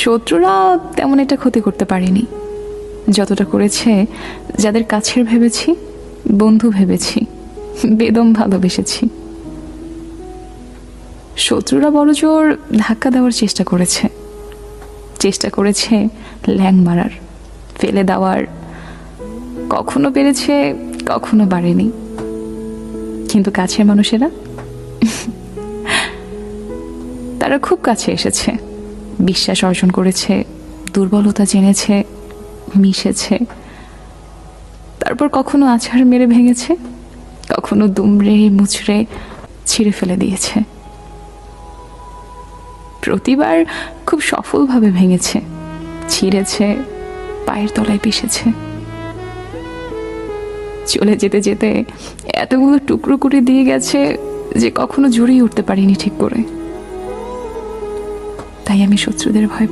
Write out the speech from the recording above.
শত্রুরা তেমন একটা ক্ষতি করতে পারেনি, যতটা করেছে যাদের কাছের ভেবেছি, বন্ধু ভেবেছি, বেদম ভালোবেসেছি। শত্রুরা বড়জোর ধাক্কা দেওয়ার চেষ্টা করেছে ল্যাং মারার, ফেলে দেওয়ার, কখনো পেরেছে কখনো পারেনি। কিন্তু কাছের মানুষেরা তারা খুব কাছে এসেছে, বিশ্বাস অর্জন করেছে, দুর্বলতা জেনেছে, মিশেছে, তারপর কখনো আছাড় মেরে ভেঙেছে, কখনো দুমড়ে মুচড়ে ছিঁড়ে ফেলে দিয়েছে। প্রতিবার খুব সফলভাবে ভেঙেছে, ছিঁড়েছে, পায়ের তলায় পিষেছে। চলে যেতে যেতে এতগুলো টুকরো করে দিয়ে গেছে যে কখনো জড়িয়ে উঠতে পারিনি ঠিক করে। তাই আমি শত্রুদের ভয় পাই।